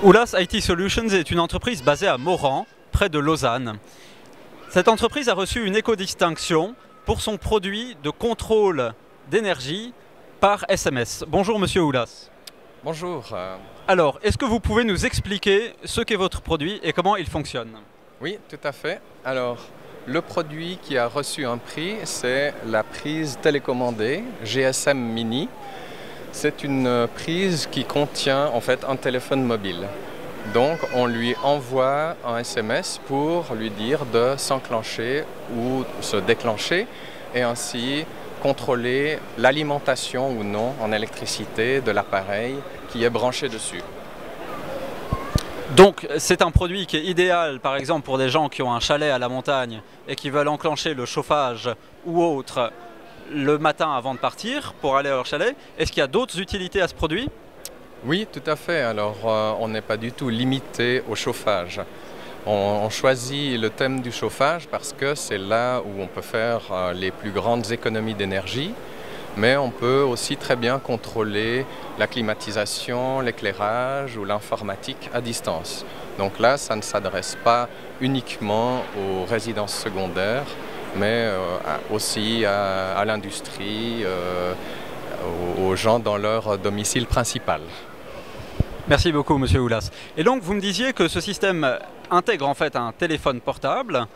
Oulas IT Solutions est une entreprise basée à Moran, près de Lausanne. Cette entreprise a reçu une éco-distinction pour son produit de contrôle d'énergie par SMS. Bonjour Monsieur Oulas. Bonjour. Alors, est-ce que vous pouvez nous expliquer ce qu'est votre produit et comment il fonctionne? Oui, tout à fait. Alors, le produit qui a reçu un prix, c'est la prise télécommandée GSM Mini. C'est une prise qui contient en fait un téléphone mobile. Donc, on lui envoie un SMS pour lui dire de s'enclencher ou se déclencher et ainsi contrôler l'alimentation ou non en électricité de l'appareil qui est branché dessus. Donc c'est un produit qui est idéal par exemple pour des gens qui ont un chalet à la montagne et qui veulent enclencher le chauffage ou autre le matin avant de partir pour aller à leur chalet. Est-ce qu'il y a d'autres utilités à ce produit? Oui, tout à fait. Alors on n'est pas du tout limité au chauffage. On choisit le thème du chauffage parce que c'est là où on peut faire les plus grandes économies d'énergie, mais on peut aussi très bien contrôler la climatisation, l'éclairage ou l'informatique à distance. Donc là, ça ne s'adresse pas uniquement aux résidences secondaires, mais aussi à l'industrie, aux gens dans leur domicile principal. Merci beaucoup Monsieur Oulas. Et donc vous me disiez que ce système intègre en fait un téléphone portable.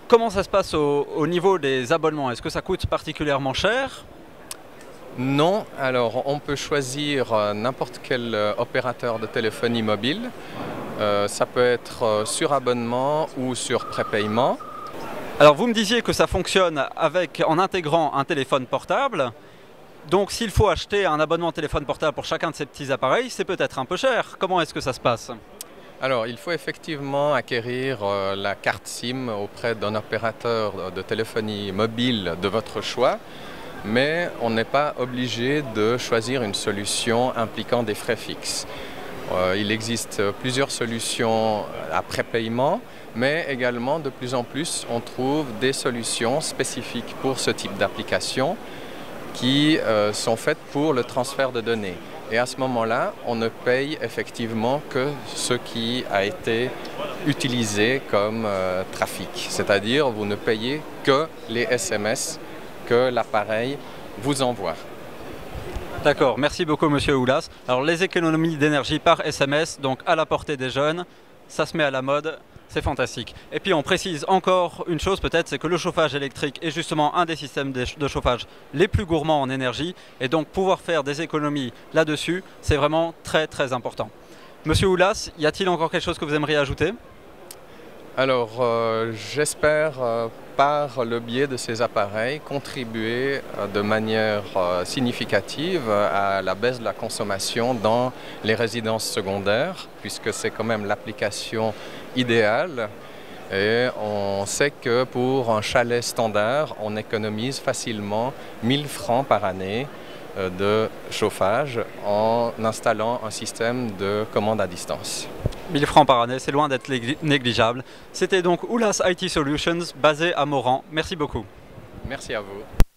Comment ça se passe au niveau des abonnements? Est-ce que ça coûte particulièrement cher? Non, alors on peut choisir n'importe quel opérateur de téléphonie mobile. Ça peut être sur abonnement ou sur prépaiement. Alors vous me disiez que ça fonctionne en intégrant un téléphone portable. Donc s'il faut acheter un abonnement téléphone portable pour chacun de ces petits appareils, c'est peut-être un peu cher. Comment est-ce que ça se passe? Alors il faut effectivement acquérir la carte SIM auprès d'un opérateur de téléphonie mobile de votre choix, mais on n'est pas obligé de choisir une solution impliquant des frais fixes. Il existe plusieurs solutions à prépaiement, mais également de plus en plus on trouve des solutions spécifiques pour ce type d'application qui sont faites pour le transfert de données. Et à ce moment-là, on ne paye effectivement que ce qui a été utilisé comme trafic. C'est-à-dire, vous ne payez que les SMS que l'appareil vous envoie. D'accord, merci beaucoup Monsieur Oulas. Alors les économies d'énergie par SMS, donc à la portée des jeunes, ça se met à la mode. C'est fantastique. Et puis on précise encore une chose peut-être, c'est que le chauffage électrique est justement un des systèmes de chauffage les plus gourmands en énergie. Et donc pouvoir faire des économies là-dessus, c'est vraiment très très important. Monsieur Oulas, y a-t-il encore quelque chose que vous aimeriez ajouter? Alors j'espère par le biais de ces appareils contribuer de manière significative à la baisse de la consommation dans les résidences secondaires, puisque c'est quand même l'application idéale. Et on sait que pour un chalet standard, on économise facilement 1000 francs par année de chauffage en installant un système de commande à distance. 1000 francs par année, c'est loin d'être négligeable. C'était donc Oulas IT Solutions, basé à Moran. Merci beaucoup. Merci à vous.